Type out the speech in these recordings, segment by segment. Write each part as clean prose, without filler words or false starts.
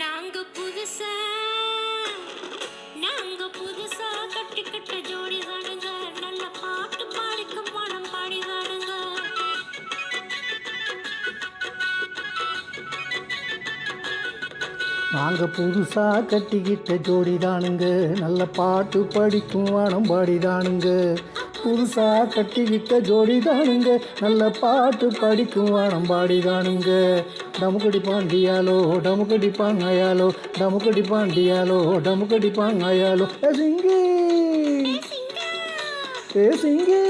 நாங்க புதுசா நாங்க புதுசா கட்டிக்கிட்ட ஜோடி தானுங்க. நல்ல பாட்டு பாடிக்கும் பணம் பாடி தானுங்க. நாங்க புதுசா கட்டிக்கிட்ட ஜோடிதானுங்க, நல்ல பாட்டு படிக்கும் வானம் பாடிதானுங்க. புதுசா கட்டிக்கிட்ட ஜோடிதானுங்க, நல்ல பாட்டு படிக்கும் வானம் பாடிதானுங்க. டமுக்கடி பாண்டியாலோ டமுக்கடி பாங்காயாலோ, டமுக்கடி பாண்டியாலோ டமுக்கடி பாங்காயாலோ. சிங்கி சிங்கி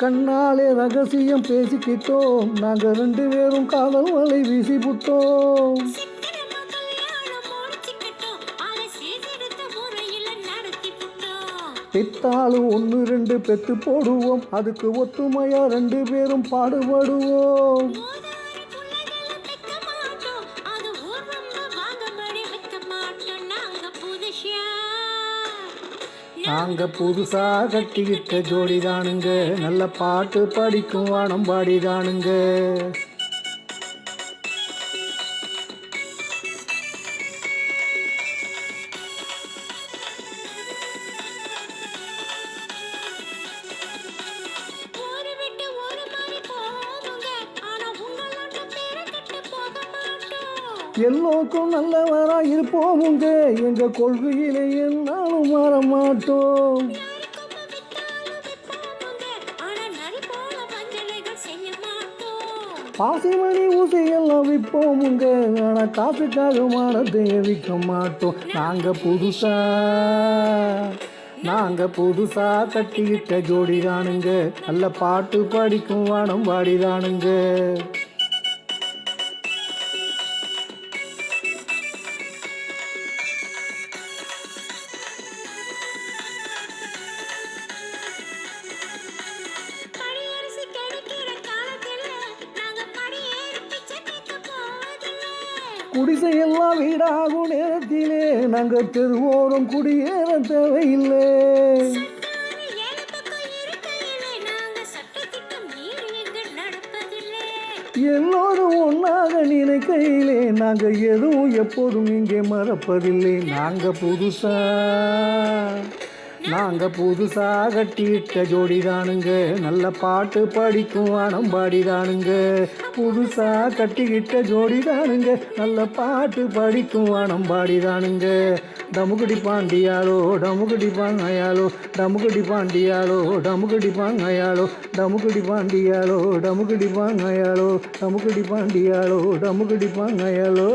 கண்ணாலே ரகசியம் பேசிக்கிட்டோம், நாங்க 2 பேரும் காதல் வலை வீசி புட்டோம். பெத்தாலும் 1 2 பெத்து போடுவோம், அதுக்கு ஒத்துமையா 2 பேரும் பாடுபடுவோம். நாங்க புதுசா கட்டிக்கிட்ட ஜோடிதானுங்க, நல்ல பாட்டு படிக்கும் வானம் பாடிதானுங்க. எல்லோருக்கும் நல்லவரா இருப்போமுங்க, எங்க கொள்கையிலே என்னாலும் மாற மாட்டோம். பாசிமணி ஊசி எல்லாம் விற்போமுங்க, ஆனா காசுக்காக மானத்தை விற்க மாட்டோம். நாங்க புதுசா கட்டிக்கிட்ட ஜோடிதானுங்க, நல்ல பாட்டு படிக்கும் வானம் பாடிதானுங்க. குடிசையெல்லாம் வீடாகும் நேரத்திலே நாங்க தெருவோரம் குடியேற தேவையில்லை. எல்லோரும் ஒன்றாக நினைக்கையிலே நாங்க எதுவும் எப்போதும் இங்கே மறப்பதில்லை. நாங்க புதுசா கட்டிட்ட ஜோடிதானுங்க, நல்ல பாட்டு படிக்கும் வானம் பாடிதானுங்க. புதுசா கட்டிக்கிட்ட ஜோடிதானுங்க, நல்ல பாட்டு படிக்கும் வானம் பாடிதானுங்க. டமுக்கடி பாண்டியாலோ டமுக்கடி பாங்காயாலோ, டமுக்கடி பாண்டியாலோ டமுக்கடி பாங்காயாலோ, டமுக்கடி பாண்டியாலோ டமுக்கடி பாங்காயாலோ, டமுக்கடி பாண்டியாலோ டமுக்கடி பாங்காயாலோ.